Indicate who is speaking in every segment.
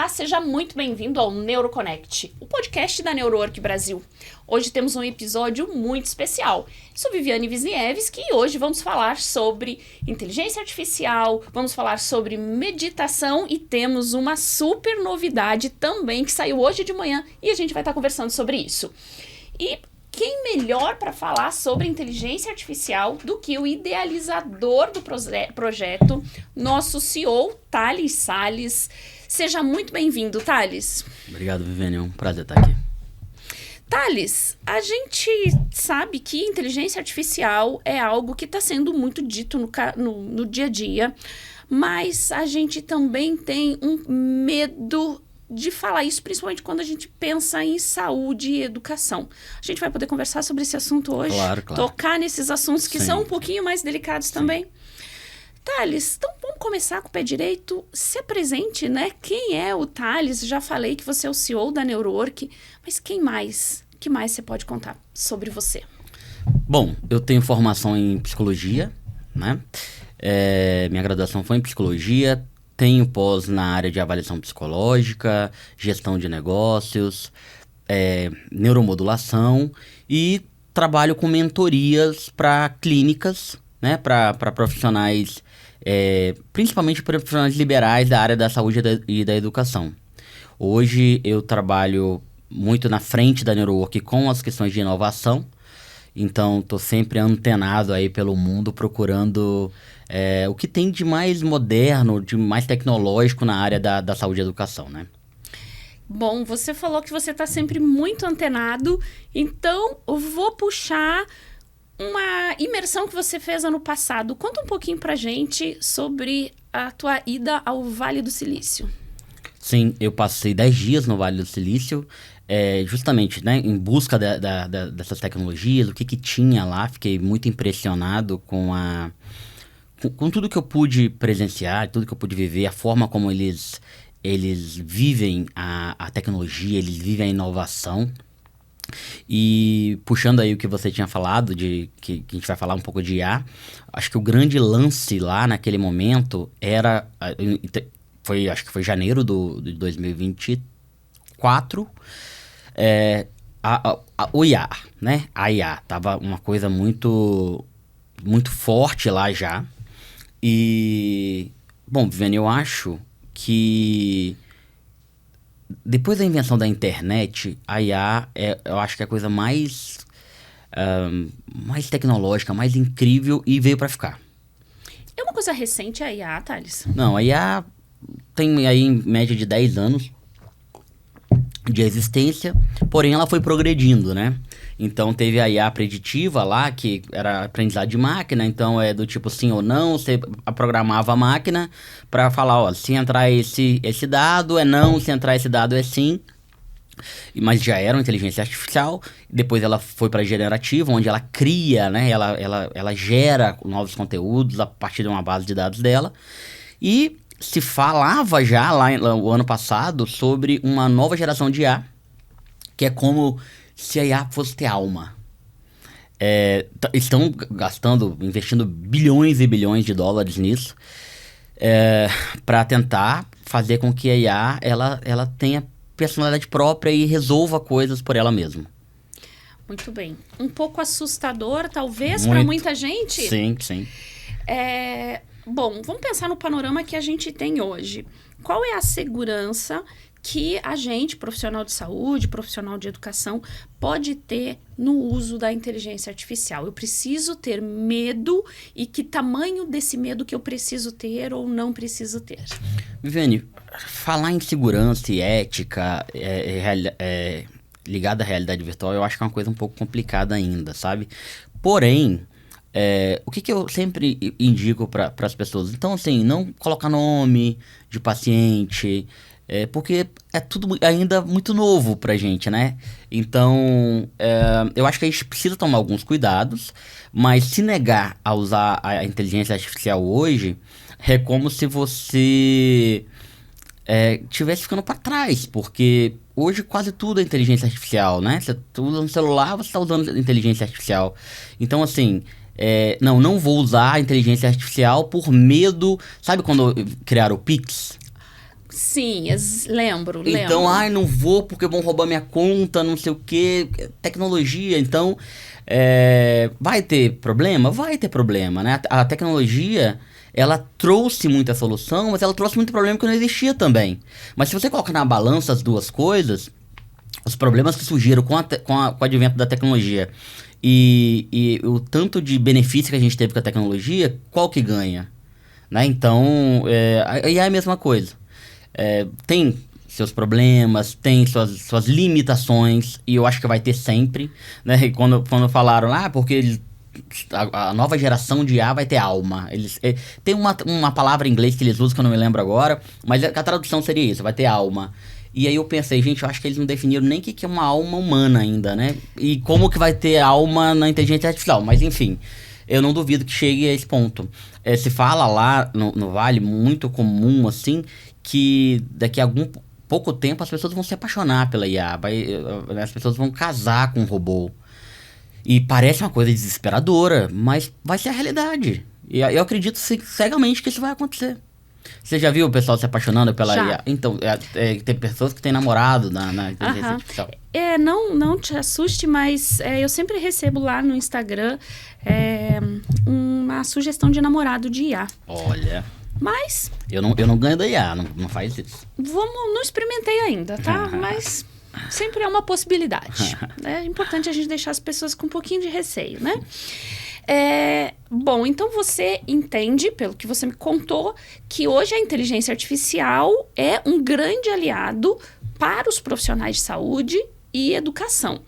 Speaker 1: Seja muito bem-vindo ao NeuroConnect, o podcast da NeuroWork Brasil. Hoje temos um episódio muito especial. Sou Viviane Wisniewski e hoje vamos falar sobre inteligência artificial, vamos falar sobre meditação e temos uma super novidade também que saiu hoje de manhã e a gente vai estar conversando sobre isso. E quem melhor para falar sobre inteligência artificial do que o idealizador do projeto, nosso CEO, Thales Salles. Seja muito bem-vindo, Thales.
Speaker 2: Obrigado, Viviane. É um prazer estar aqui.
Speaker 1: Thales, a gente sabe que inteligência artificial é algo que está sendo muito dito no dia a dia, mas a gente também tem um medo de falar isso, principalmente quando a gente pensa em saúde e educação. A gente vai poder conversar sobre esse assunto hoje?
Speaker 2: Claro.
Speaker 1: Tocar nesses assuntos que são um pouquinho mais delicados também? Thales, então vamos começar com o pé direito. Se apresente, né? Quem é o Thales? Já falei que você é o CEO da NeuroWork, mas quem mais? O que mais você pode contar sobre você?
Speaker 2: Bom, eu tenho formação em psicologia, né? Minha graduação foi em psicologia, tenho pós na área de avaliação psicológica, gestão de negócios, neuromodulação e trabalho com mentorias para clínicas, né? Para profissionais, principalmente profissionais liberais da área da saúde e da educação. Hoje eu trabalho muito na frente da NeuroWork com as questões de inovação, então estou sempre antenado aí pelo mundo procurando o que tem de mais moderno, de mais tecnológico na área da saúde e educação, né?
Speaker 1: Bom, você falou que você está sempre muito antenado, então eu vou puxar uma imersão que você fez ano passado. Conta um pouquinho pra gente sobre a tua ida ao Vale do Silício.
Speaker 2: Sim, eu passei 10 dias no Vale do Silício, justamente, né, em busca dessas tecnologias, o que tinha lá. Fiquei muito impressionado com tudo que eu pude presenciar, tudo que eu pude viver, a forma como eles vivem a tecnologia, eles vivem a inovação. E puxando aí o que você tinha falado, que a gente vai falar um pouco de IA, acho que o grande lance lá naquele momento acho que foi janeiro de 2024, o IA, né? A IA tava uma coisa muito, muito forte lá já. E, bom, Viviane, eu acho que depois da invenção da internet, a IA eu acho que é a coisa mais tecnológica, mais incrível e veio para ficar.
Speaker 1: É uma coisa recente a IA, Thales?
Speaker 2: Não, a IA tem aí em média de 10 anos de existência, porém ela foi progredindo, né? Então teve a IA preditiva lá, que era aprendizado de máquina, então do tipo sim ou não, você programava a máquina para falar, ó, se entrar esse dado é não, se entrar esse dado é sim. Mas já era uma inteligência artificial. Depois ela foi para generativa, onde ela cria, né? Ela gera novos conteúdos a partir de uma base de dados dela. E se falava já lá o ano passado sobre uma nova geração de IA, que é como se a IA fosse ter alma. Estão investindo bilhões e bilhões de dólares nisso, para tentar fazer com que a IA ela tenha personalidade própria e resolva coisas por ela mesma.
Speaker 1: Muito bem. Um pouco assustador, talvez, para muita gente?
Speaker 2: Sim, sim.
Speaker 1: Bom, vamos pensar no panorama que a gente tem hoje. Qual é a segurança que a gente, profissional de saúde, profissional de educação, pode ter no uso da inteligência artificial? Eu preciso ter medo e que tamanho desse medo que eu preciso ter ou não preciso ter?
Speaker 2: Viviane, falar em segurança e ética ligada à realidade virtual, eu acho que é uma coisa um pouco complicada ainda, sabe? Porém, o que eu sempre indico para as pessoas? Então, assim, não colocar nome de paciente, porque é tudo ainda muito novo pra gente, né? Então, eu acho que a gente precisa tomar alguns cuidados, mas se negar a usar a inteligência artificial hoje, é como se você estivesse ficando para trás, porque hoje quase tudo é inteligência artificial, né? Você usa um celular, você está usando inteligência artificial. Então, assim, não vou usar a inteligência artificial por medo... Sabe quando criaram o Pix?
Speaker 1: Sim, lembro.
Speaker 2: Então, não vou porque vão roubar minha conta, não sei o quê. Tecnologia, então... vai ter problema? Vai ter problema, né? A tecnologia, ela trouxe muita solução, mas ela trouxe muito problema que não existia também. Mas se você coloca na balança as duas coisas, os problemas que surgiram com o advento da tecnologia e o tanto de benefício que a gente teve com a tecnologia, qual que ganha? Né? Então, aí é a mesma coisa. Tem seus problemas, tem suas limitações, e eu acho que vai ter sempre, né? E quando falaram, porque a nova geração de IA vai ter alma. Tem uma palavra em inglês que eles usam que eu não me lembro agora, mas a tradução seria isso, vai ter alma. E aí eu pensei, gente, eu acho que eles não definiram nem o que é uma alma humana ainda, né? E como que vai ter alma na inteligência artificial. Mas enfim, eu não duvido que chegue a esse ponto. Se fala lá no Vale, muito comum, assim, que daqui a pouco tempo as pessoas vão se apaixonar pela IA. As pessoas vão casar com o robô. E parece uma coisa desesperadora, mas vai ser a realidade. E eu acredito cegamente que isso vai acontecer. Você já viu o pessoal se apaixonando pela IA? Então, tem pessoas que têm namorado na inteligência artificial.
Speaker 1: Não te assuste, mas eu sempre recebo lá no Instagram uma sugestão de namorado de IA.
Speaker 2: Olha...
Speaker 1: Mas...
Speaker 2: Eu não ganho da IA, não faz isso.
Speaker 1: Não experimentei ainda, tá? Mas sempre é uma possibilidade. É importante a gente deixar as pessoas com um pouquinho de receio, né? Bom, então você entende, pelo que você me contou, que hoje a inteligência artificial é um grande aliado para os profissionais de saúde e educação.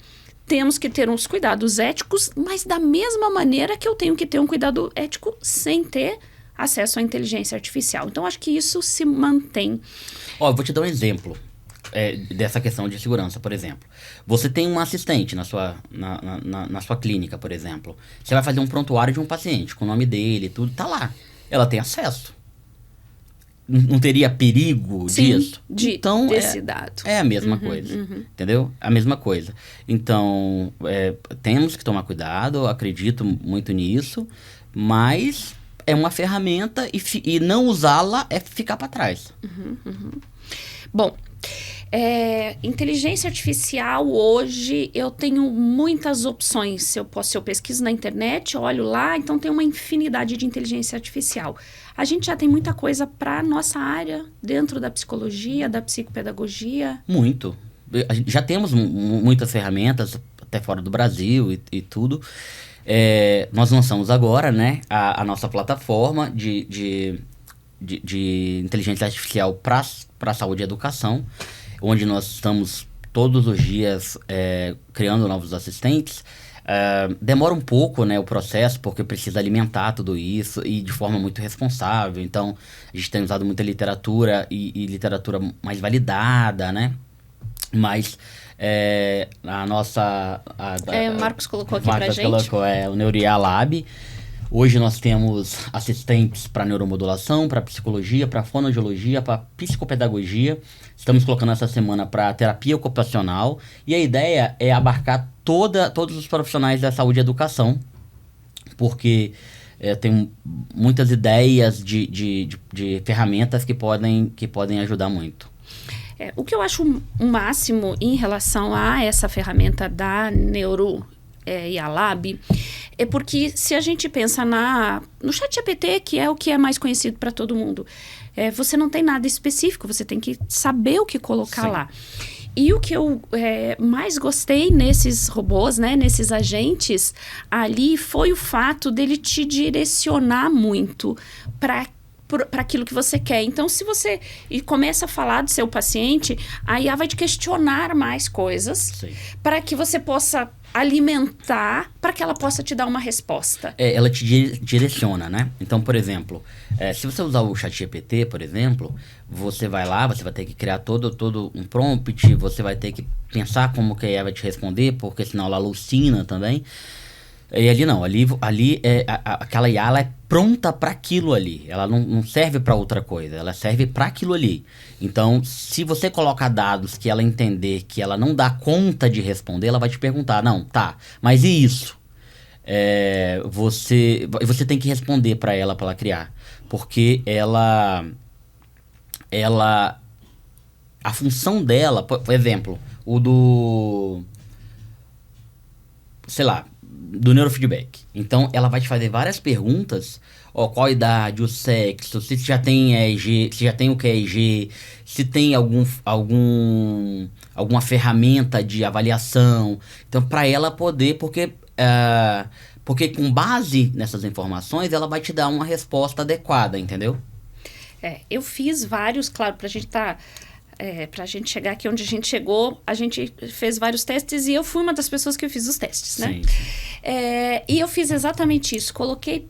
Speaker 1: Temos que ter uns cuidados éticos, mas da mesma maneira que eu tenho que ter um cuidado ético sem ter acesso à inteligência artificial. Então, acho que isso se mantém.
Speaker 2: Eu vou te dar um exemplo dessa questão de segurança, por exemplo. Você tem um assistente na sua clínica, por exemplo. Você vai fazer um prontuário de um paciente, com o nome dele, tudo, tá lá. Ela tem acesso. Não teria perigo disso?
Speaker 1: Então, desse dado.
Speaker 2: É a mesma coisa, entendeu? A mesma coisa. Então, temos que tomar cuidado, acredito muito nisso, mas... é uma ferramenta e não usá-la é ficar para trás.
Speaker 1: Bom, inteligência artificial hoje eu tenho muitas opções. Se eu pesquiso na internet, olho lá, então tem uma infinidade de inteligência artificial. A gente já tem muita coisa para nossa área dentro da psicologia, da psicopedagogia.
Speaker 2: Muito. Já temos muitas ferramentas até fora do Brasil e tudo. Nós lançamos agora, né, a nossa plataforma de inteligência artificial para saúde e educação, onde nós estamos todos os dias criando novos assistentes. Demora um pouco, né, o processo, porque precisa alimentar tudo isso e de forma muito responsável. Então, a gente tem usado muita literatura e literatura mais validada, né? Mas... a nossa...
Speaker 1: o Marcos colocou aqui pra gente.
Speaker 2: Colocou, o Neuria Lab. Hoje nós temos assistentes para neuromodulação, para psicologia, para fonoaudiologia, para psicopedagogia. Estamos colocando essa semana para terapia ocupacional. E a ideia é abarcar todos os profissionais da saúde e educação. Porque tem muitas ideias de ferramentas que podem ajudar muito.
Speaker 1: O que eu acho o máximo em relação a essa ferramenta da IA Lab é porque se a gente pensa no ChatGPT, que é o que é mais conhecido para todo mundo, você não tem nada específico, você tem que saber o que colocar lá. E o que eu mais gostei nesses robôs, né, nesses agentes ali, foi o fato dele te direcionar muito para aquilo que você quer. Então, se você começa a falar do seu paciente, a IA vai te questionar mais coisas para que você possa alimentar, para que ela possa te dar uma resposta.
Speaker 2: Ela te direciona, né? Então, por exemplo, se você usar o ChatGPT, por exemplo, você vai lá, você vai ter que criar todo um prompt, você vai ter que pensar como que a IA vai te responder, porque senão ela alucina também. E ali não, ali aquela IA ela é pronta para aquilo ali. Ela não serve para outra coisa, ela serve para aquilo ali. Então, se você coloca dados que ela entender que ela não dá conta de responder, ela vai te perguntar, não, tá, mas e isso? Você tem que responder para ela criar. Porque a função dela, por exemplo, sei lá, do neurofeedback. Então, ela vai te fazer várias perguntas, qual a idade, o sexo, se já tem EEG, se já tem o QEEG, se tem alguma ferramenta de avaliação. Então, para ela poder, porque com base nessas informações, ela vai te dar uma resposta adequada, entendeu?
Speaker 1: Eu fiz vários, claro, pra gente chegar aqui onde a gente chegou, a gente fez vários testes e eu fui uma das pessoas que eu fiz os testes, né?
Speaker 2: Sim.
Speaker 1: E eu fiz exatamente isso. Coloquei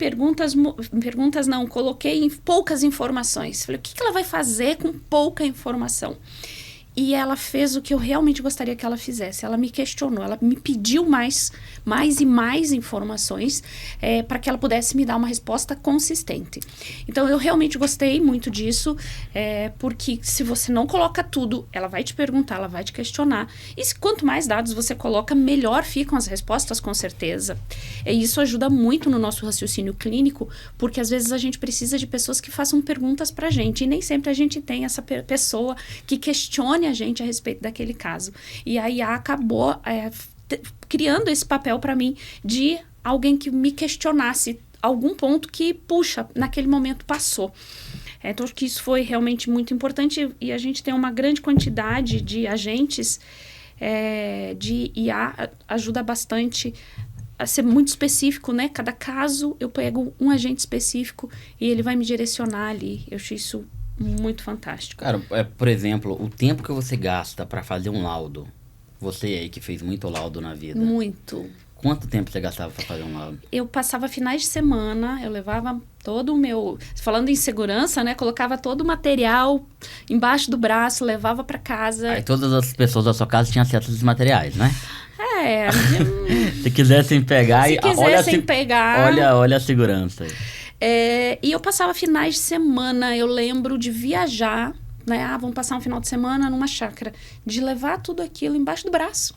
Speaker 1: coloquei poucas informações. Falei, o que ela vai fazer com pouca informação? E ela fez o que eu realmente gostaria que ela fizesse. Ela me questionou, ela me pediu mais e mais informações para que ela pudesse me dar uma resposta consistente. Então, eu realmente gostei muito disso, porque se você não coloca tudo, ela vai te perguntar, ela vai te questionar. E quanto mais dados você coloca, melhor ficam as respostas, com certeza. E isso ajuda muito no nosso raciocínio clínico, porque às vezes a gente precisa de pessoas que façam perguntas para a gente, e nem sempre a gente tem essa pessoa que questione a gente a respeito daquele caso. E a IA acabou criando esse papel para mim de alguém que me questionasse algum ponto que, puxa, naquele momento passou. Então, acho que isso foi realmente muito importante e a gente tem uma grande quantidade de agentes de IA, ajuda bastante a ser muito específico, né? Cada caso eu pego um agente específico e ele vai me direcionar ali. Eu acho isso muito fantástico.
Speaker 2: Cara, por exemplo, o tempo que você gasta para fazer um laudo, você aí que fez muito laudo na vida.
Speaker 1: Muito.
Speaker 2: Quanto tempo você gastava para fazer um laudo?
Speaker 1: Eu passava finais de semana, eu levava todo o meu... Falando em segurança, né? Colocava todo o material embaixo do braço, levava para casa.
Speaker 2: Aí todas as pessoas da sua casa tinham acesso a esses materiais, né?
Speaker 1: Se
Speaker 2: quisessem pegar... Olha a segurança aí.
Speaker 1: E eu passava finais de semana, eu lembro de viajar, né? Vamos passar um final de semana numa chácara, de levar tudo aquilo embaixo do braço,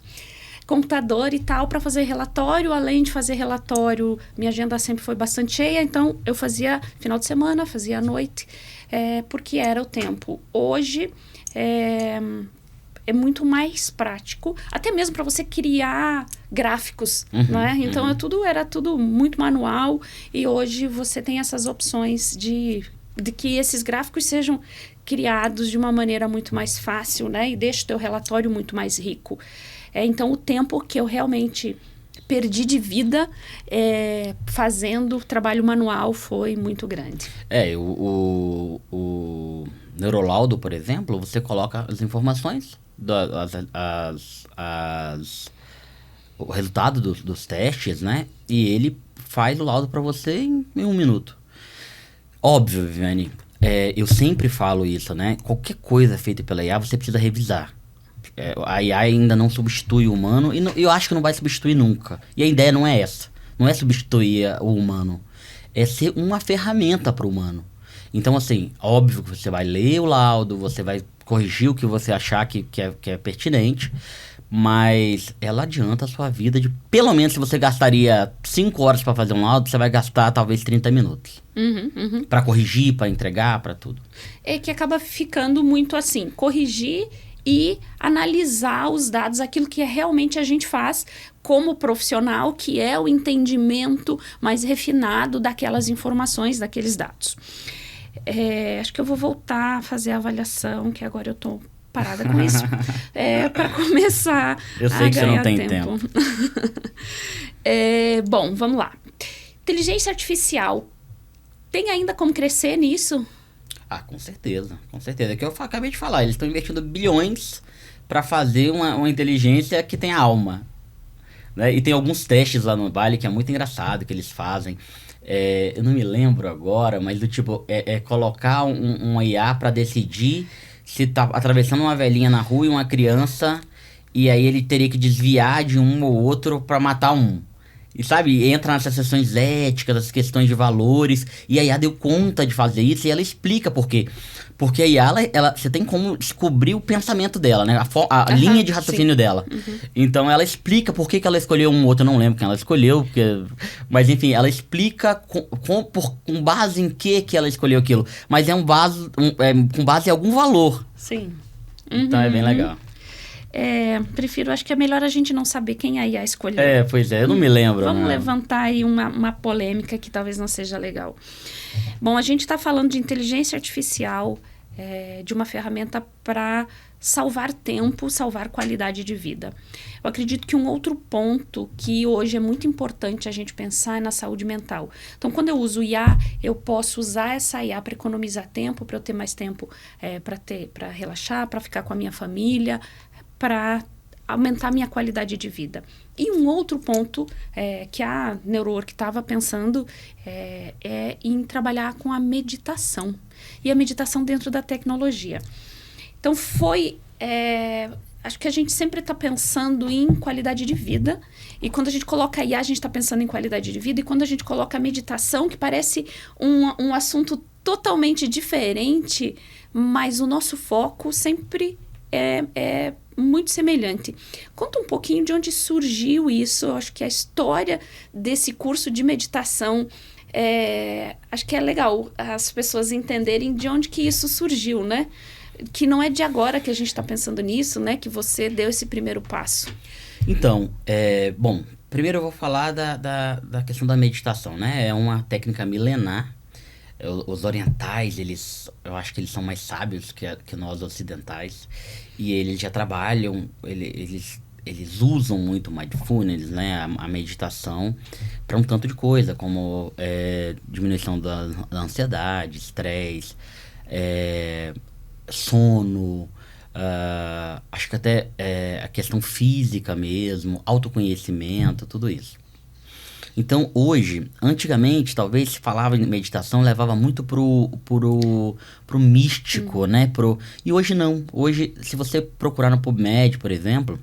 Speaker 1: computador e tal, para fazer relatório. Além de fazer relatório, minha agenda sempre foi bastante cheia, então eu fazia final de semana, fazia à noite, porque era o tempo. Hoje é muito mais prático, até mesmo para você criar gráficos, né? Então era tudo muito manual, e hoje você tem essas opções de que esses gráficos sejam criados de uma maneira muito mais fácil, né? E deixa o teu relatório muito mais rico. Então, o tempo que eu realmente perdi de vida fazendo trabalho manual foi muito grande.
Speaker 2: O Neurolaudo, por exemplo, você coloca as informações, o resultado dos testes, né? E ele faz o laudo para você em 1 minuto. Óbvio, Viviane, eu sempre falo isso, né? Qualquer coisa feita pela IA, você precisa revisar. A IA ainda não substitui o humano, e eu acho que não vai substituir nunca. E a ideia não é essa. Não é substituir o humano. É ser uma ferramenta para o humano. Então, assim, óbvio que você vai ler o laudo, você vai corrigir o que você achar que é pertinente, mas ela adianta a sua vida de... Pelo menos, se você gastaria 5 horas para fazer um laudo, você vai gastar talvez 30 minutos. Para corrigir, para entregar, para tudo.
Speaker 1: É que acaba ficando muito assim, corrigir e analisar os dados, aquilo que realmente a gente faz como profissional, que é o entendimento mais refinado daquelas informações, daqueles dados. Acho que eu vou voltar a fazer a avaliação, que agora eu estou parada com isso, para começar
Speaker 2: eu sei que você não tem tempo.
Speaker 1: Bom, vamos lá. Inteligência artificial, tem ainda como crescer nisso?
Speaker 2: Com certeza, com certeza. É que eu acabei de falar, eles estão investindo bilhões para fazer uma inteligência que tem alma, né? E tem alguns testes lá no Vale que é muito engraçado, que eles fazem. Eu não me lembro agora, mas do tipo, colocar um IA para decidir se tá atravessando uma velhinha na rua e uma criança, e aí ele teria que desviar de um ou outro para matar um. E sabe, entra nessas questões éticas, as questões de valores. E a IA deu conta de fazer isso e ela explica por quê. Porque a IA, você tem como descobrir o pensamento dela, né? A linha de raciocínio dela. Então ela explica por que ela escolheu um outro, eu não lembro quem ela escolheu. Mas enfim, ela explica com base em que ela escolheu aquilo. Mas é com base em algum valor.
Speaker 1: Sim.
Speaker 2: Então é bem legal.
Speaker 1: Acho que é melhor a gente não saber quem a IA escolheu.
Speaker 2: Pois é, eu não me lembro.
Speaker 1: Vamos levantar aí uma polêmica que talvez não seja legal. Bom, a gente está falando de inteligência artificial, de uma ferramenta para salvar tempo, salvar qualidade de vida. Eu acredito que um outro ponto que hoje é muito importante a gente pensar é na saúde mental. Então, quando eu uso IA, eu posso usar essa IA para economizar tempo, para eu ter mais tempo para relaxar, para ficar com a minha família, para aumentar a minha qualidade de vida. E um outro ponto que a NeuroWork estava pensando é em trabalhar com a meditação. E a meditação dentro da tecnologia. Então acho que a gente sempre está pensando em qualidade de vida. E quando a gente coloca a IA, a gente está pensando em qualidade de vida. E quando a gente coloca a meditação, que parece um assunto totalmente diferente, mas o nosso foco sempre é muito semelhante. Conta um pouquinho de onde surgiu isso. Eu acho que a história desse curso de meditação, acho que é legal as pessoas entenderem de onde que isso surgiu, né? Que não é de agora que a gente está pensando nisso, né? Que você deu esse primeiro passo.
Speaker 2: Então, bom, primeiro eu vou falar da questão da meditação, né? É uma técnica milenar. Os orientais, eu acho que eles são mais sábios que nós ocidentais. E eles já trabalham, eles usam muito mindfulness, né? A meditação para um tanto de coisa, como diminuição da ansiedade, estresse, sono, acho que até a questão física mesmo, autoconhecimento, tudo isso. Então, hoje, antigamente, talvez se falava em meditação, levava muito pro místico, né? E hoje não. Hoje, se você procurar no PubMed, por exemplo,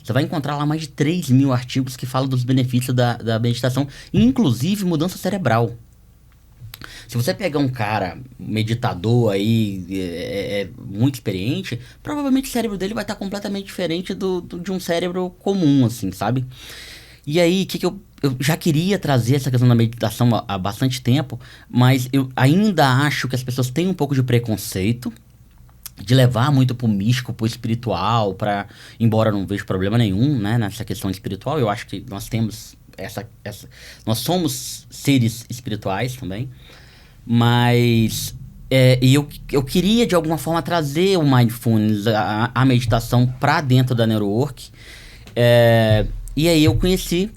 Speaker 2: você vai encontrar lá mais de 3 mil artigos que falam dos benefícios da meditação, inclusive mudança cerebral. Se você pegar um cara meditador aí, muito experiente, provavelmente o cérebro dele vai estar completamente diferente de um cérebro comum, assim, sabe? E aí, eu já queria trazer essa questão da meditação há bastante tempo, mas eu ainda acho que as pessoas têm um pouco de preconceito de levar muito pro místico, pro espiritual, embora eu não vejo problema nenhum, né, nessa questão espiritual. Eu acho que nós temos nós somos seres espirituais também, mas eu queria de alguma forma trazer o mindfulness, a meditação para dentro da NeuroWork. E aí eu conheci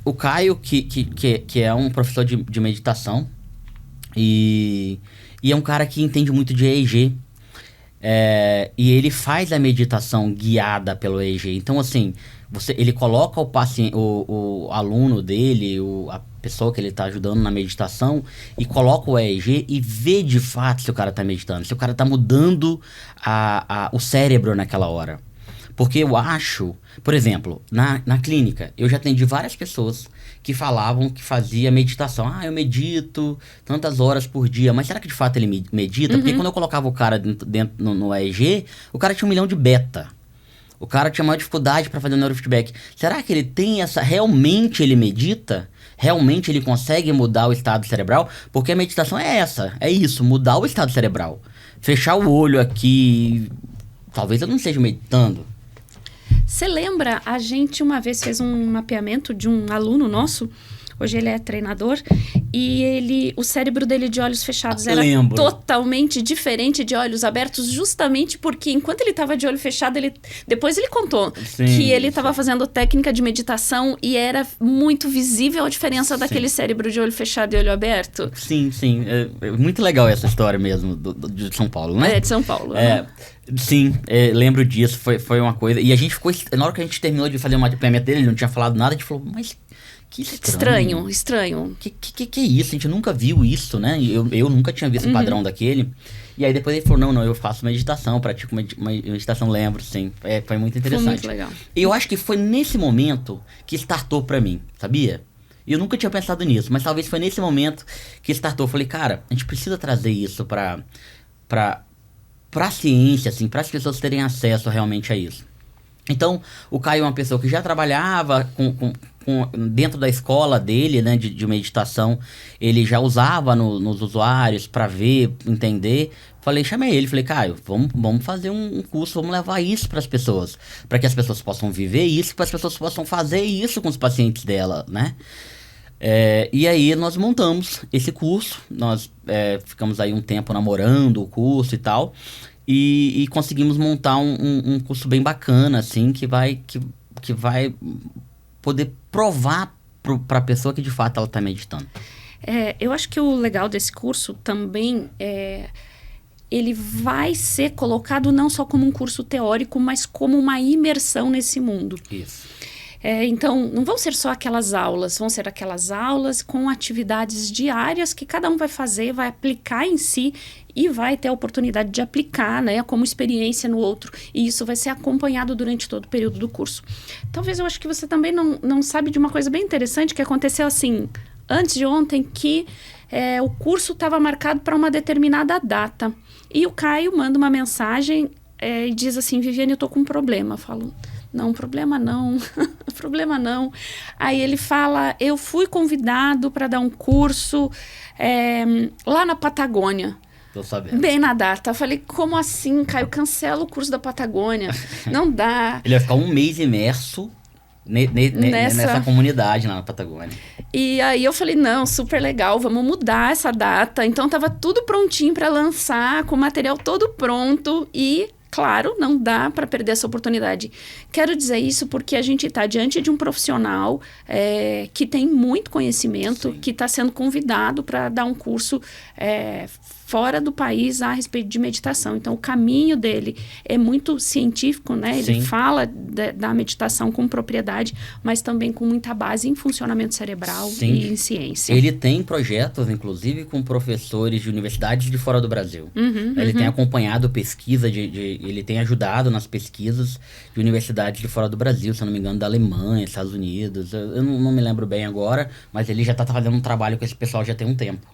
Speaker 2: o Caio, que é um professor de meditação, e é um cara que entende muito de EEG, e ele faz a meditação guiada pelo EEG. Então, assim, ele coloca o paciente, o aluno dele, a pessoa que ele está ajudando na meditação, e coloca o EEG e vê de fato se o cara está meditando, se o cara está mudando o cérebro naquela hora. Porque eu acho, por exemplo, na clínica, eu já atendi várias pessoas que falavam que fazia meditação. Eu medito tantas horas por dia. Mas será que de fato ele medita? Porque quando eu colocava o cara dentro no EEG, o cara tinha 1 milhão de beta. O cara tinha maior dificuldade para fazer o neurofeedback. Será que ele tem realmente ele medita? Realmente ele consegue mudar o estado cerebral? Porque a meditação é isso, mudar o estado cerebral. Fechar o olho aqui, talvez eu não esteja meditando.
Speaker 1: Você lembra, a gente uma vez fez um mapeamento de um aluno nosso, hoje ele é treinador, e o cérebro dele de olhos fechados era totalmente diferente de olhos abertos, justamente porque enquanto ele estava de olho fechado, depois ele contou que ele estava fazendo técnica de meditação e era muito visível a diferença daquele cérebro de olho fechado e olho aberto.
Speaker 2: Sim. É muito legal essa história mesmo de São Paulo, né?
Speaker 1: De São Paulo.
Speaker 2: Sim, lembro disso, foi uma coisa. E a gente ficou, na hora que a gente terminou de fazer o mapeamento dele, ele não tinha falado nada, a gente falou, mas que estranho. Que é isso? A gente nunca viu isso, né? Eu nunca tinha visto um padrão daquele. E aí depois ele falou, não, eu faço meditação, pratico meditação, lembro, sim. Foi muito interessante.
Speaker 1: Foi muito legal.
Speaker 2: E eu acho que foi nesse momento que startou pra mim, sabia? E eu nunca tinha pensado nisso, mas talvez foi nesse momento que startou. Eu falei, cara, a gente precisa trazer isso pra ciência, assim, para as pessoas terem acesso realmente a isso. Então, o Caio é uma pessoa que já trabalhava dentro da escola dele, né, de meditação. Ele já usava nos usuários para ver, entender. Chamei ele, falei, Caio, vamos fazer um curso, vamos levar isso para as pessoas, para que as pessoas possam viver isso, para as pessoas possam fazer isso com os pacientes dela, né? E aí nós montamos esse curso, nós ficamos aí um tempo namorando o curso e tal, e conseguimos montar um curso bem bacana, assim, que vai poder provar para a pessoa que de fato ela está meditando.
Speaker 1: Eu acho que o legal desse curso também ele vai ser colocado não só como um curso teórico, mas como uma imersão nesse mundo.
Speaker 2: Isso.
Speaker 1: Então, não vão ser só aquelas aulas, vão ser aquelas aulas com atividades diárias que cada um vai fazer, vai aplicar em si e vai ter a oportunidade de aplicar, né, como experiência no outro. E isso vai ser acompanhado durante todo o período do curso. Talvez eu acho que você também não sabe de uma coisa bem interessante que aconteceu assim, antes de ontem, que o curso estava marcado para uma determinada data. E o Caio manda uma mensagem e diz assim, Viviane, eu tô com um problema. Eu falo... Não, problema não, problema não. Aí ele fala, eu fui convidado para dar um curso lá na Patagônia.
Speaker 2: Tô sabendo.
Speaker 1: Bem na data. Eu falei, como assim, Caio? Cancela o curso da Patagônia. Não dá.
Speaker 2: Ele vai ficar um mês imerso nessa comunidade lá na Patagônia.
Speaker 1: E aí eu falei, não, super legal, vamos mudar essa data. Então tava tudo prontinho para lançar, com o material todo pronto e... Claro, não dá para perder essa oportunidade. Quero dizer isso porque a gente está diante de um profissional que tem muito conhecimento, que está sendo convidado para dar um curso fora do país a respeito de meditação. Então, o caminho dele é muito científico, né? Ele
Speaker 2: Sim.
Speaker 1: fala da meditação com propriedade, mas também com muita base em funcionamento cerebral
Speaker 2: Sim.
Speaker 1: e em ciência.
Speaker 2: Ele tem projetos, inclusive, com professores de universidades de fora do Brasil. Ele tem acompanhado pesquisa, ele tem ajudado nas pesquisas de universidades de fora do Brasil, se eu não me engano, da Alemanha, Estados Unidos. Eu não me lembro bem agora, mas ele já está fazendo um trabalho com esse pessoal já tem um tempo.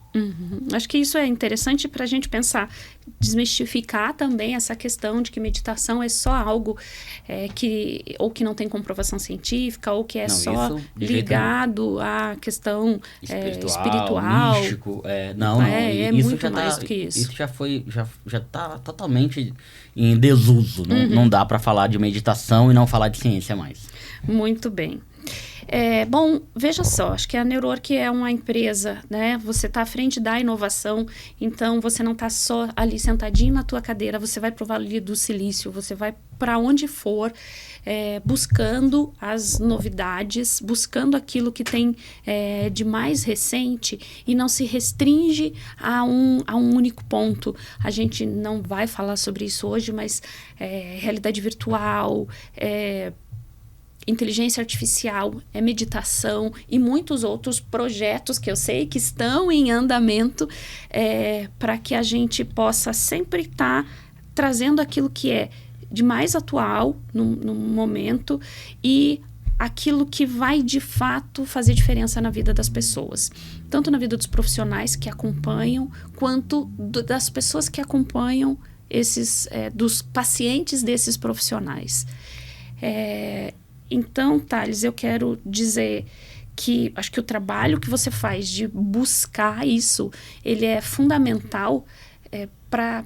Speaker 1: Acho que isso é interessante para a gente pensar, desmistificar também essa questão de que meditação é só algo que não tem comprovação científica, ou que é só ligado à questão espiritual.
Speaker 2: Místico.
Speaker 1: Isso muito mais do que isso.
Speaker 2: Isso já está totalmente em desuso. Não dá para falar de meditação e não falar de ciência mais.
Speaker 1: Muito bem. Bom, veja só, acho que a NeuroWork é uma empresa, né? Você está à frente da inovação, então você não está só ali sentadinho na tua cadeira, você vai para o Vale do Silício, você vai para onde for, buscando as novidades, buscando aquilo que tem de mais recente e não se restringe a um único ponto. A gente não vai falar sobre isso hoje, mas realidade virtual, inteligência artificial, meditação e muitos outros projetos que eu sei que estão em andamento para que a gente possa sempre estar trazendo aquilo que é de mais atual no momento e aquilo que vai de fato fazer diferença na vida das pessoas. Tanto na vida dos profissionais que acompanham, quanto das pessoas que acompanham dos pacientes desses profissionais. Então, Thales, eu quero dizer que acho que o trabalho que você faz de buscar isso, ele é fundamental para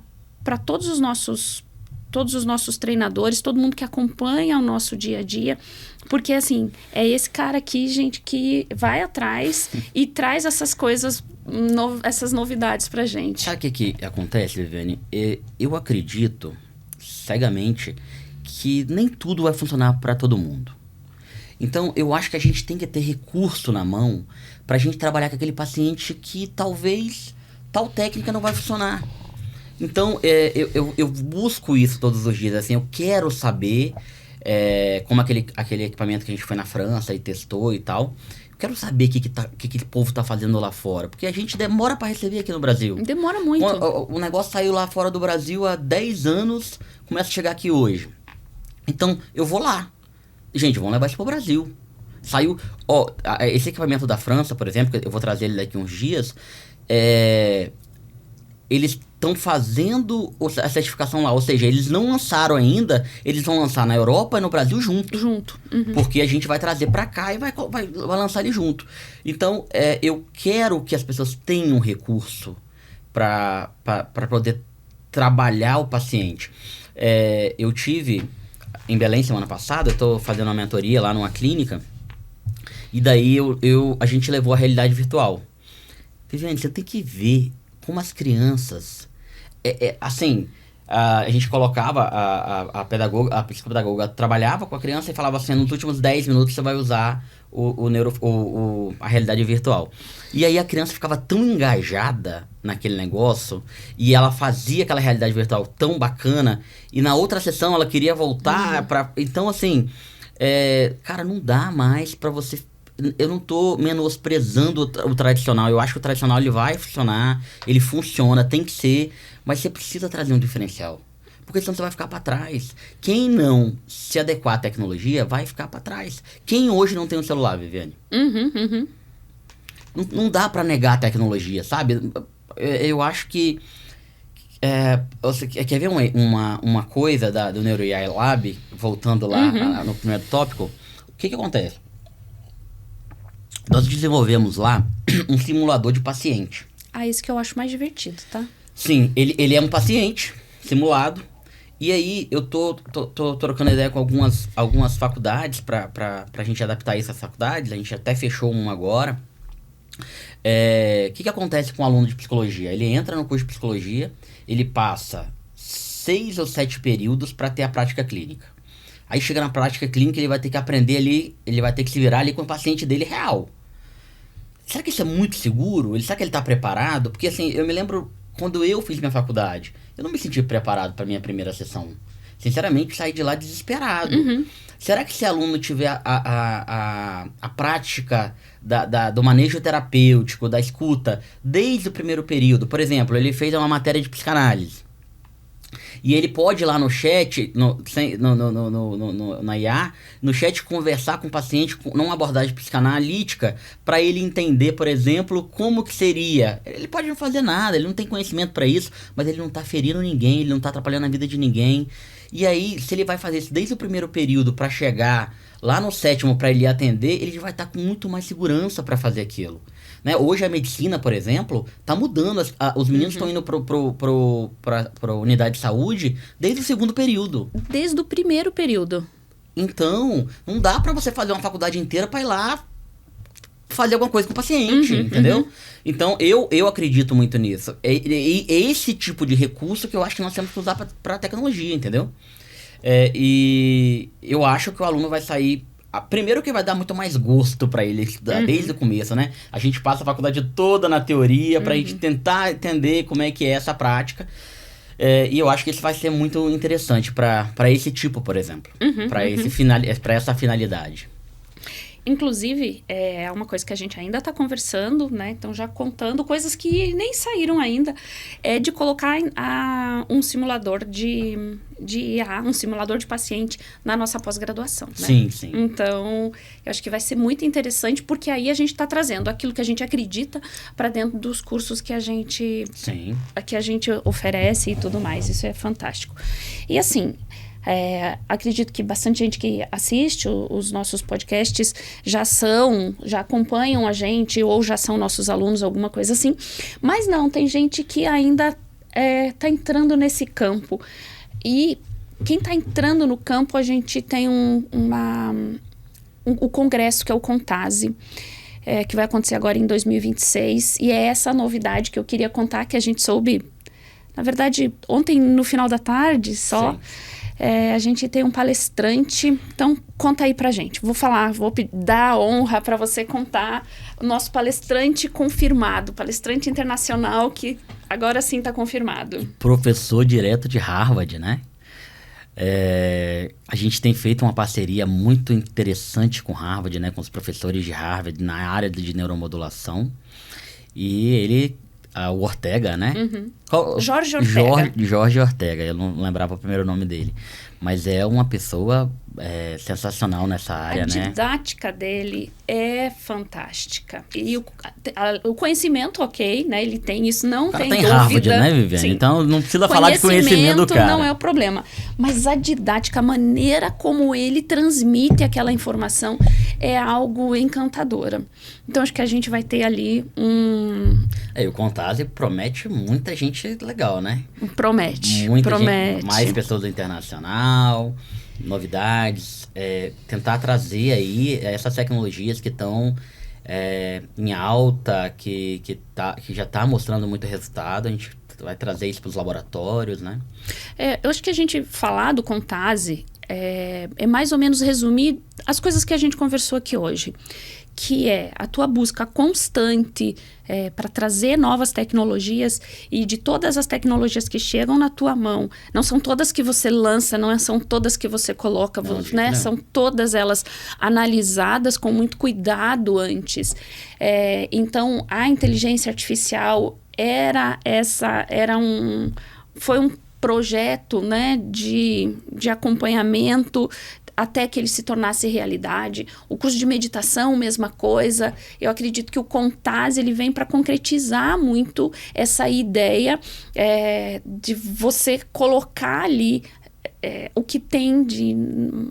Speaker 1: todos os nossos treinadores, todo mundo que acompanha o nosso dia a dia, porque assim, é esse cara aqui, gente, que vai atrás e traz essas coisas, essas novidades pra gente.
Speaker 2: Sabe o que acontece, Viviane? Eu acredito cegamente que nem tudo vai funcionar para todo mundo. Então, eu acho que a gente tem que ter recurso na mão para a gente trabalhar com aquele paciente que talvez tal técnica não vai funcionar. Então, eu busco isso todos os dias. Assim, eu quero saber como aquele equipamento que a gente foi na França e testou e tal. Eu quero saber o que o povo tá fazendo lá fora. Porque a gente demora para receber aqui no Brasil.
Speaker 1: Demora muito.
Speaker 2: O negócio saiu lá fora do Brasil há 10 anos, começa a chegar aqui hoje. Então, eu vou lá. Gente, vamos levar isso pro Brasil. Saiu... esse equipamento da França, por exemplo, que eu vou trazer ele daqui uns dias, eles estão fazendo a certificação lá. Ou seja, eles não lançaram ainda, eles vão lançar na Europa e no Brasil junto.
Speaker 1: Uhum.
Speaker 2: Porque a gente vai trazer pra cá e vai lançar ele junto. Então, eu quero que as pessoas tenham recurso pra poder trabalhar o paciente. Eu tive em Belém semana passada, eu tô fazendo uma mentoria lá numa clínica, e daí a gente levou a realidade virtual. Viviane, você tem que ver como as crianças... assim, a gente colocava, a psicopedagoga trabalhava com a criança e falava assim, nos últimos 10 minutos você vai usar a realidade virtual. E aí a criança ficava tão engajada naquele negócio, e ela fazia aquela realidade virtual tão bacana, e na outra sessão ela queria voltar pra... Então, assim, cara, não dá mais pra você... Eu não tô menosprezando o tradicional. Eu acho que o tradicional ele vai funcionar, ele funciona, tem que ser, mas você precisa trazer um diferencial. Porque senão você vai ficar para trás. Quem não se adequar à tecnologia vai ficar para trás. Quem hoje não tem um celular, Viviane?
Speaker 1: Uhum.
Speaker 2: Não dá para negar a tecnologia, sabe? Eu acho que... você quer ver uma coisa do Neuro AI Lab, voltando lá no primeiro tópico? O que acontece? Nós desenvolvemos lá um simulador de paciente.
Speaker 1: Isso que eu acho mais divertido, tá?
Speaker 2: Sim, ele é um paciente simulado. E aí eu tô trocando ideia com algumas faculdades pra gente adaptar isso às faculdades. A gente até fechou uma agora. O que acontece com o aluno de psicologia? Ele entra no curso de psicologia, ele passa 6 ou 7 períodos para ter a prática clínica. Aí chega na prática clínica, ele vai ter que aprender ali, ele vai ter que se virar ali com o paciente dele real. Será que isso é muito seguro? Será que ele está preparado? Porque assim, eu me lembro quando eu fiz minha faculdade, eu não me senti preparado para minha primeira sessão. Sinceramente, saí de lá desesperado. Será que se aluno tiver a prática do manejo terapêutico, da escuta, desde o primeiro período, por exemplo, ele fez uma matéria de psicanálise, e ele pode ir lá no chat, na IA, no chat conversar com o paciente numa abordagem psicanalítica para ele entender, por exemplo, como que seria. Ele pode não fazer nada, ele não tem conhecimento para isso, mas ele não está ferindo ninguém, ele não está atrapalhando a vida de ninguém. E aí, se ele vai fazer isso desde o primeiro período para chegar lá no 7º para ele atender, ele vai estar com muito mais segurança para fazer aquilo. Né? Hoje a medicina, por exemplo, está mudando. Os meninos estão indo para unidade de saúde desde o 2º período.
Speaker 1: Desde o primeiro período.
Speaker 2: Então, não dá para você fazer uma faculdade inteira para ir lá fazer alguma coisa com o paciente, entendeu? Então, eu acredito muito nisso. É esse tipo de recurso que eu acho que nós temos que usar para a tecnologia, entendeu? E eu acho que o aluno vai sair... Primeiro que vai dar muito mais gosto para ele estudar desde o começo, né? A gente passa a faculdade toda na teoria pra gente tentar entender como é que é essa prática. E eu acho que isso vai ser muito interessante para esse tipo, por exemplo. Para essa finalidade.
Speaker 1: Inclusive, é uma coisa que a gente ainda está conversando, né? Então, já contando coisas que nem saíram ainda, de colocar um simulador de IA, um simulador de paciente na nossa pós-graduação, né?
Speaker 2: Sim.
Speaker 1: Então, eu acho que vai ser muito interessante, porque aí a gente está trazendo aquilo que a gente acredita para dentro dos cursos que a gente oferece e tudo mais. Isso é fantástico. E assim... acredito que bastante gente que assiste os nossos podcasts já acompanham a gente ou já são nossos alunos, alguma coisa assim, mas não, tem gente que ainda está entrando nesse campo, e quem está entrando no campo, a gente tem o congresso, que é o Contase, que vai acontecer agora em 2026, e é essa novidade que eu queria contar, que a gente soube, na verdade, ontem no final da tarde só. Sim. A gente tem um palestrante, então conta aí pra gente. Vou dar a honra para você contar o nosso palestrante confirmado, palestrante internacional que agora sim está confirmado.
Speaker 2: Professor direto de Harvard, né? A gente tem feito uma parceria muito interessante com Harvard, né? Com os professores de Harvard na área de neuromodulação. E ele... o Ortega, né?
Speaker 1: Jorge Ortega.
Speaker 2: Jorge Ortega, eu não lembrava o primeiro nome dele. Mas é uma pessoa sensacional nessa área, né?
Speaker 1: A didática dele é fantástica. E o conhecimento, ok, né? Ele tem isso, não tem dúvida.
Speaker 2: Harvard, né, Viviane? Sim. Então não precisa falar de conhecimento do cara.
Speaker 1: Não é o problema. Mas a didática, a maneira como ele transmite aquela informação é algo encantadora. Então acho que a gente vai ter ali
Speaker 2: o Contase promete muita gente legal, né?
Speaker 1: Promete.
Speaker 2: Muita gente, mais pessoas do internacional, novidades, tentar trazer aí essas tecnologias que estão em alta, que já está mostrando muito resultado. A gente vai trazer isso para os laboratórios, né?
Speaker 1: Eu acho que a gente falar do Contase é mais ou menos resumir as coisas que a gente conversou aqui hoje, que é a tua busca constante para trazer novas tecnologias, e de todas as tecnologias que chegam na tua mão, não são todas que você lança, não são todas que você coloca, né? São todas elas analisadas com muito cuidado antes. Então, a inteligência artificial foi um projeto, né, de acompanhamento até que ele se tornasse realidade. O curso de meditação, mesma coisa. Eu acredito que o Contase, ele vem para concretizar muito essa ideia de você colocar ali o que tem de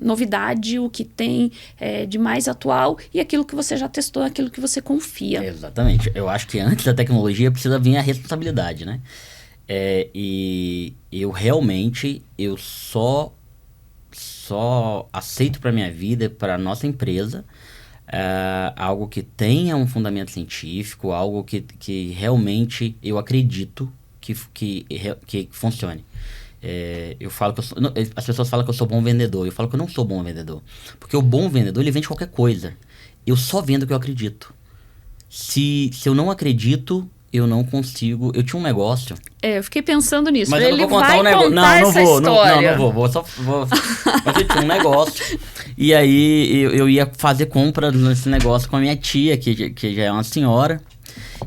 Speaker 1: novidade, o que tem de mais atual, e aquilo que você já testou, aquilo que você confia.
Speaker 2: Exatamente. Eu acho que antes da tecnologia precisa vir a responsabilidade, né? E eu realmente, só aceito para minha vida, para nossa empresa, algo que tenha um fundamento científico, algo que realmente eu acredito que funcione. Eu falo que as pessoas falam que eu sou bom vendedor. Eu falo que eu não sou bom vendedor. Porque o bom vendedor, ele vende qualquer coisa. Eu só vendo o que eu acredito. Se eu não acredito, eu não consigo. Eu tinha um negócio.
Speaker 1: Eu fiquei pensando nisso.
Speaker 2: Mas
Speaker 1: ele
Speaker 2: eu não vou contar
Speaker 1: vai
Speaker 2: um negócio.
Speaker 1: Não vou.
Speaker 2: Não vou. Mas eu tinha um negócio. E aí eu ia fazer compras nesse negócio com a minha tia, que já é uma senhora.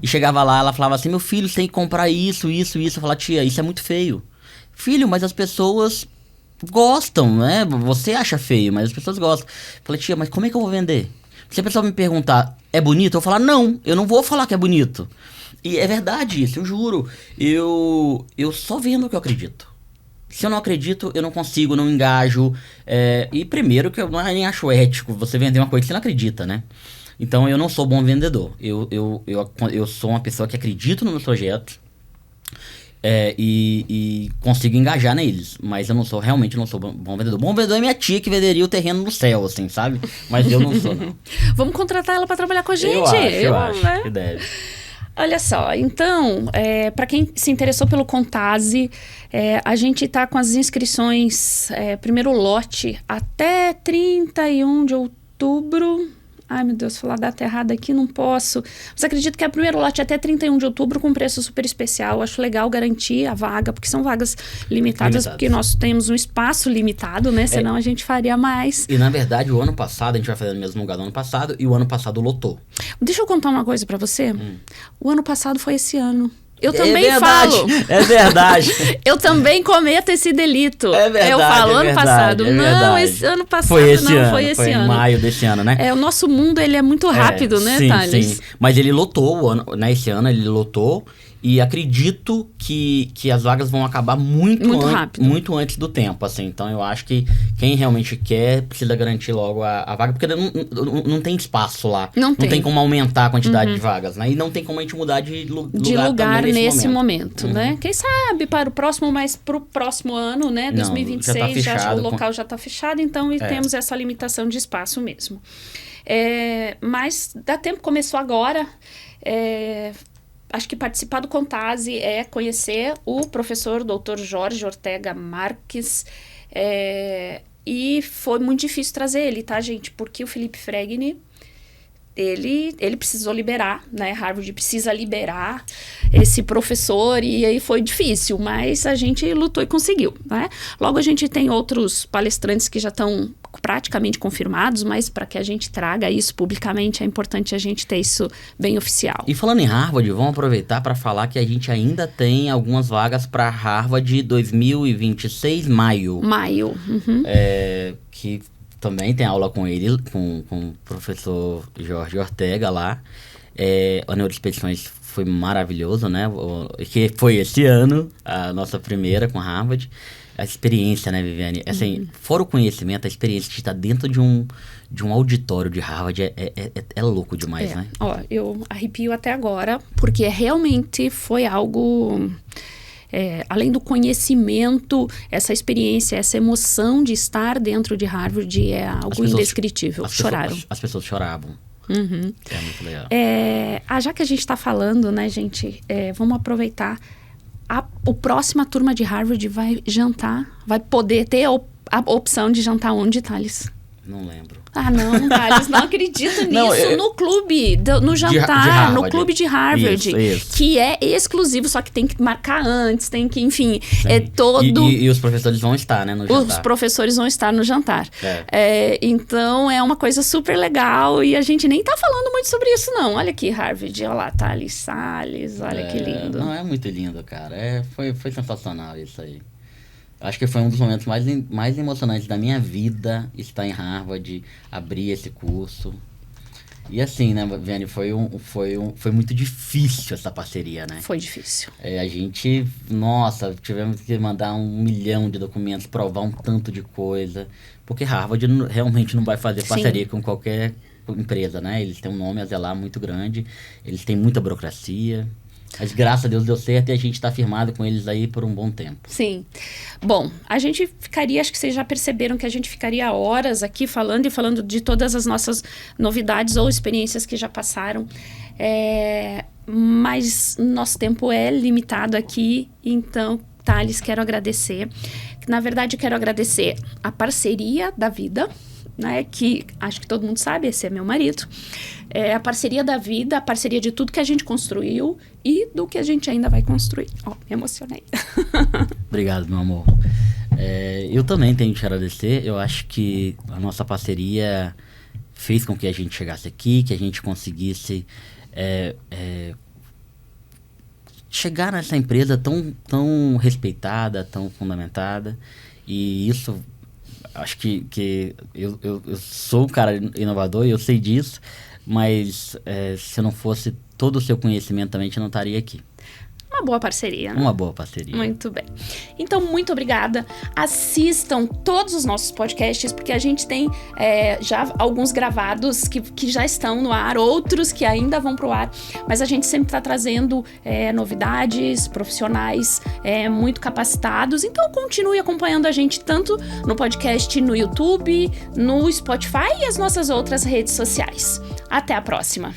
Speaker 2: E chegava lá, ela falava assim: meu filho, você tem que comprar isso. Eu falava: tia, isso é muito feio. Filho, mas as pessoas gostam, né? Você acha feio, mas as pessoas gostam. Eu falei: tia, mas como é que eu vou vender? Se a pessoa me perguntar, é bonito? Eu vou falar: não, eu não vou falar que é bonito. E é verdade isso, eu juro. Eu só vendo o que eu acredito. Se eu não acredito, eu não consigo, não engajo. E primeiro que eu nem acho ético você vender uma coisa que você não acredita, né? Então eu não sou bom vendedor. Eu sou uma pessoa que acredito no meu projeto. E consigo engajar neles. Mas eu realmente não sou bom vendedor. Bom vendedor é minha tia, que venderia o terreno no céu, assim, sabe? Mas eu não sou, não.
Speaker 1: Vamos contratar ela para trabalhar com a gente.
Speaker 2: Eu acho, né? Que deve.
Speaker 1: Olha só, então, para quem se interessou pelo Contase, a gente está com as inscrições, primeiro lote, até 31 de outubro. Ai, meu Deus, falar a data errada aqui, não posso. Mas acredito que é o primeiro lote até 31 de outubro com preço super especial. Acho legal garantir a vaga, porque são vagas limitadas, porque nós temos um espaço limitado, né? Senão a gente faria mais.
Speaker 2: E, na verdade, o ano passado, a gente vai fazer no mesmo lugar do ano passado, e o ano passado lotou.
Speaker 1: Deixa eu contar uma coisa pra você. O ano passado foi esse ano. Eu também falo.
Speaker 2: É verdade.
Speaker 1: Eu também cometo esse delito.
Speaker 2: É verdade.
Speaker 1: Eu falo, ano passado. Não, esse ano passado foi esse ano.
Speaker 2: Foi em maio desse ano, né?
Speaker 1: O nosso mundo, ele é muito rápido, né,
Speaker 2: sim,
Speaker 1: Thales?
Speaker 2: Sim, mas ele lotou, esse ano ele lotou. E acredito que as vagas vão acabar muito rápido. Muito antes do tempo, assim. Então eu acho que quem realmente quer precisa garantir logo a vaga, porque não tem espaço lá. Não tem como aumentar a quantidade de vagas, né? E não tem como a gente mudar de lugar
Speaker 1: nesse momento, né? Quem sabe para o próximo, mas para o próximo ano, né? 2026,
Speaker 2: já tá fechado,
Speaker 1: o local já está fechado, então temos essa limitação de espaço mesmo. Mas dá tempo, começou agora. Acho que participar do Contase é conhecer o professor Dr. Jorge Ortega Marques, e foi muito difícil trazer ele, tá, gente? Porque o Felipe Fregni ele precisou liberar, né? Harvard precisa liberar esse professor e aí foi difícil, mas a gente lutou e conseguiu, né? Logo a gente tem outros palestrantes que já estão praticamente confirmados, mas para que a gente traga isso publicamente é importante a gente ter isso bem oficial.
Speaker 2: E falando em Harvard, vamos aproveitar para falar que a gente ainda tem algumas vagas para Harvard 2026, maio.
Speaker 1: Maio. Uhum.
Speaker 2: Que também tem aula com ele, com o professor Jorge Ortega lá. A Neuroexpedições foi maravilhoso, né? Que foi esse ano, a nossa primeira com Harvard. A experiência, né, Viviane? Assim, fora o conhecimento, a experiência de estar dentro de um auditório de Harvard é louco demais, né?
Speaker 1: Ó, eu arrepio até agora, porque realmente foi algo... além do conhecimento, essa experiência, essa emoção de estar dentro de Harvard é algo indescritível. Choraram.
Speaker 2: As pessoas choravam.
Speaker 1: Uhum.
Speaker 2: É muito legal.
Speaker 1: Já que a gente está falando, né, gente, vamos aproveitar. A próxima turma de Harvard vai jantar, vai poder ter a opção de jantar onde, Thales?
Speaker 2: Não lembro.
Speaker 1: Ah, não, Thales, não acredito nisso. No clube, no jantar, no clube de Harvard,
Speaker 2: isso.
Speaker 1: que é exclusivo, só que tem que marcar antes, tem que, enfim,
Speaker 2: E os professores vão estar, né, no jantar.
Speaker 1: Os professores vão estar no jantar. Então, é uma coisa super legal e a gente nem tá falando muito sobre isso, não. Olha aqui, Harvard, olha lá, Thales Salles, olha que lindo.
Speaker 2: Não, é muito lindo, cara. Foi sensacional isso aí. Acho que foi um dos momentos mais emocionantes da minha vida, estar em Harvard, abrir esse curso. E assim, né, Viane, foi muito difícil essa parceria, né?
Speaker 1: Foi difícil.
Speaker 2: A gente, tivemos que mandar 1 milhão de documentos, provar um tanto de coisa, porque Harvard realmente não vai fazer parceria com qualquer empresa, né? Eles têm um nome a zelar muito grande, eles têm muita burocracia. Mas graças a Deus deu certo e a gente está firmado com eles aí por um bom tempo.
Speaker 1: Sim. Bom, a gente ficaria, acho que vocês já perceberam que a gente ficaria horas aqui falando de todas as nossas novidades ou experiências que já passaram. Mas nosso tempo é limitado aqui, então, Thales, quero agradecer. Na verdade, quero agradecer a parceria da vida, né, que acho que todo mundo sabe, esse é meu marido. A parceria da vida, a parceria de tudo que a gente construiu e do que a gente ainda vai construir. Me emocionei.
Speaker 2: Obrigado, meu amor. Eu também tenho que te agradecer. Eu acho que a nossa parceria fez com que a gente chegasse aqui, que a gente conseguisse chegar nessa empresa tão respeitada, tão fundamentada. E isso... Acho que eu sou um cara inovador e eu sei disso, mas se não fosse todo o seu conhecimento também, a gente não estaria aqui.
Speaker 1: Uma boa parceria, né?
Speaker 2: Uma boa parceria.
Speaker 1: Muito bem. Então, muito obrigada. Assistam todos os nossos podcasts, porque a gente tem já alguns gravados que já estão no ar, outros que ainda vão pro ar, mas a gente sempre está trazendo novidades, profissionais muito capacitados. Então, continue acompanhando a gente tanto no podcast, no YouTube, no Spotify e as nossas outras redes sociais. Até a próxima!